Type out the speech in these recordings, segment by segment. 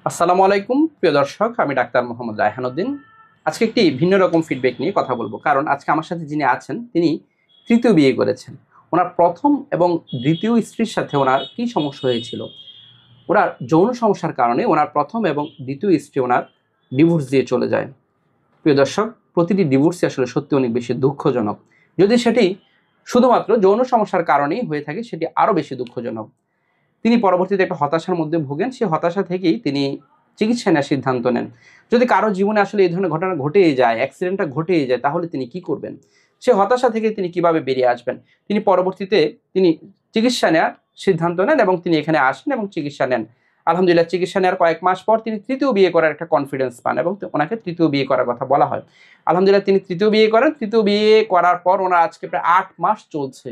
আসসালামু আলাইকুম প্রিয় দর্শক, আমি ডাক্তার মোহাম্মদ রায়হানুদ্দিন। আজকে একটি ভিন্ন রকম ফিডব্যাক নিয়ে কথা বলবো, কারণ আজকে আমার সাথে যিনি আছেন তিনি তৃতীয় বিয়ে করেছেন। ওনার প্রথম এবং দ্বিতীয় স্ত্রীর সাথে ওনার কী সমস্যা হয়েছিল, ওনার যৌন সমস্যার কারণে ওনার প্রথম এবং দ্বিতীয় স্ত্রী ওনার ডিভোর্স দিয়ে চলে যায়। প্রিয় দর্শক, প্রতিটি ডিভোর্সই আসলে সত্যি অনেক বেশি দুঃখজনক। যদি সেটি শুধুমাত্র যৌন সমস্যার কারণেই হয়ে থাকে সেটি আরও বেশি দুঃখজনক। তিনি পরবর্তীতে একটা হতাশার মধ্যে ভোগেন। সেই হতাশা থেকেই তিনি চিকিৎসা নেওয়ার সিদ্ধান্ত নেন। যদি কারো জীবনে আসলে এই ধরনের ঘটনা ঘটেই যায়, অ্যাক্সিডেন্টটা ঘটেই যায়, তাহলে তিনি কি করবেন? সে হতাশা থেকে তিনি কিভাবে বেরিয়ে আসবেন? তিনি পরবর্তীতে তিনি চিকিৎসা নেওয়ার সিদ্ধান্ত নেন এবং তিনি এখানে আসেন এবং চিকিৎসা নেন। আলহামদুলিল্লাহ, চিকিৎসা নেওয়ার কয়েক মাস পর তিনি তৃতীয় বিয়ে করার একটা কনফিডেন্স পান এবং ওনাকে তৃতীয় বিয়ে করার কথা বলা হয়। আলহামদুলিল্লাহ, তিনি তৃতীয় বিয়ে করেন। তৃতীয় বিয়ে করার পর ওনার আজকে প্রায় ৮ মাস চলছে।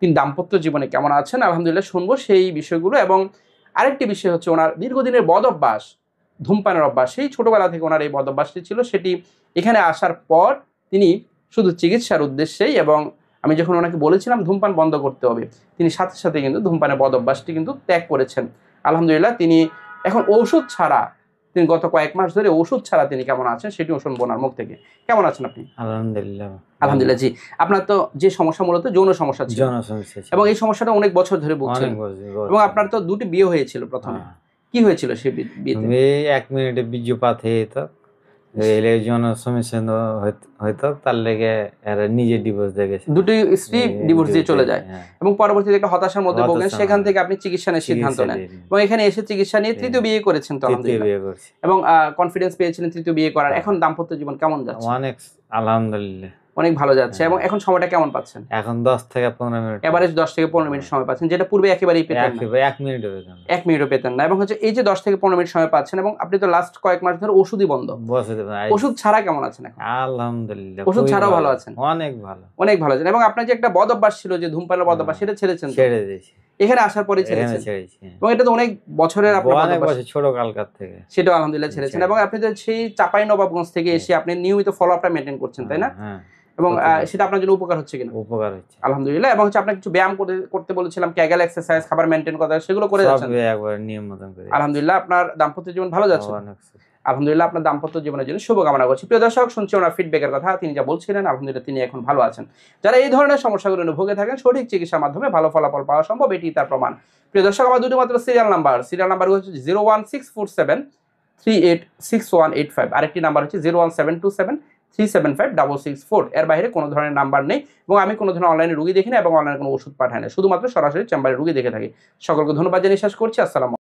তিনি দাম্পত্য জীবনে কেমন আছেন আলহামদুলিল্লাহ শুনবো সেই বিষয়গুলো। এবং আরেকটি বিষয় হচ্ছে ওনার দীর্ঘদিনের বদ অভ্যাস, ধূমপানের অভ্যাস। সেই ছোটবেলা থেকে ওনার এই বদ অভ্যাসটি ছিল, সেটি এখানে আসার পর তিনি শুধু চিকিৎসার উদ্দেশ্যেই, এবং আমি যখন ওনাকে বলেছিলাম ধূমপান বন্ধ করতে হবে, তিনি সাথে সাথে কিন্তু ধূমপানের বদ অভ্যাসটি কিন্তু ত্যাগ করেছেন। আলহামদুলিল্লাহ, তিনি এখন ঔষধ ছাড়া, তিনি গত কয়েক মাস ধরে ওষুধ ছাড়া তিনি কেমন আছেন সেটিও শুনবো ওনার মুখ থেকে। কেমন আছেন আপনি? আলহামদুলিল্লাহ। আলহামদুলিল্লাহ, জি। আপনার তো যে সমস্যা, মূলত যৌন সমস্যা ছিল, যৌন সমস্যা ছিল। এবং এই সমস্যাটা অনেক বছর ধরে ভুগছেন, অনেক বছর এবং আপনার তো দুটি বিয়ে হয়েছিল প্রথমে। হ্যাঁ। কি হয়েছিল সেই বিয়েতে? এই 1 মিনিটে বীর্যপাত হইত। এলে যৌন সমস্যা হইতো, তার লেগে এরা নিজে ডিভোর্স দিয়ে গেছে। দুটি স্ত্রী ডিভোর্স দিয়ে চলে যায়, হ্যাঁ। এবং পরবর্তীতে একটা হতাশার মধ্যে ভোগেন। হতাশা, সেখান থেকে আপনি চিকিৎসা নেওয়ার সিদ্ধান্ত নেন, এবং এখানে এসে চিকিৎসা নিয়ে তৃতীয় বিয়ে করেছেন তো তৃতীয় আলহামদুলিল্লাহ, বিয়ে করছি। এবং কনফিডেন্স পেয়েছিলেন তৃতীয় বিয়ে করার। এখন দাম্পত্য জীবন কেমন যাচ্ছে? অনেক আলহামদুলিল্লাহ, অনেক ভালো যাচ্ছে। এবং এখন সময়টা কেমন পাচ্ছেন? এখন 10 থেকে 15 মিনিট, এভারেজ 10 থেকে 15 মিনিট সময় পাচ্ছেন, যেটা পূর্বে একেবারেই পেতেন না। 1 মিনিটও পেতাম না। 1 মিনিটও পেতেন না। এবং হচ্ছে এই যে 10 থেকে 15 মিনিট সময় পাচ্ছেন, এবং আপনি তো লাস্ট কয়েক মাস ধরে ওষুধই বন্ধ। ওষুধ ছাড়া কেমন আছেন এখন? আলহামদুলিল্লাহ, ওষুধ ছাড়াও ভালো আছেন? অনেক ভালো, অনেক ভালো আছেন। এবং আপনার যে একটা বদ অভ্যাস ছিল, যে ধূমপানের বদ অভ্যাস, সেটা ছেড়েছেন তো? ছেড়ে দিয়েছি। এখানে আসার পরে ছেড়েছেন, এবং এটা তো অনেক বছরের আপনার বদ অনেক অভ্যাস। বছর, ছোট কালকার থেকে সেটাও আলহামদুলিল্লাহ ছেড়েছেন। এবং আপনি তো সেই চাঁপাইনবাবগঞ্জ থেকে এসে আপনি নিয়মিত ফলো আপটা মেনটেন করছেন, তাই না? হ্যাঁ। এবং সেটা আপনার জন্য উপকার হচ্ছে কিনা? উপকার হচ্ছে আলহামদুলিল্লাহ। এবং হচ্ছে আপনাকে কিছু ব্যায়াম করতে বলেছিলাম, ক্যাগেল এক্সারসাইজ, খাবার মেনটেন করা, সেগুলো করে যাচ্ছেন? সব একবার নিয়ম মতন করে। আলহামদুলিল্লাহ, আপনার দাম্পত্য জীবন ভালো যাচ্ছে? আলহামদুলিল্লাহ, আপনার দাম্পত্য জীবনের জন্য শুভকামনা করছি। প্রিয় দর্শক, শুনছি ওনার ফিডব্যাকের কথা। তিনি যা বলছিলেন, আলহামদুলিল্লাহ তিনি এখন ভালো আছেন। যারা এই ধরনের সমস্যাগুলো নিয়ে ভুগে থাকেন, সঠিক চিকিৎসার মাধ্যমে ভালো ফলাফল পাওয়া সম্ভব, এটি তার প্রমাণ। প্রিয় দর্শক, আমার দুটি মাত্র সিরিয়াল নাম্বার হচ্ছে 01647386185। আরেকটি নাম্বার হচ্ছে 01727375664। এর বাইরে কোনো ধরনের নাম্বার নেই, এবং আমি কোনো ধরনের অনলাইনে রুগী দেখি না, এবং অনলাইনে কোনো ওষুধ পাঠাই না, শুধুমাত্র সরাসরি চেম্বারে রুগী দেখে থাকি। সকলকে ধন্যবাদ জানিয়ে শেষ করছি। আসসালাম।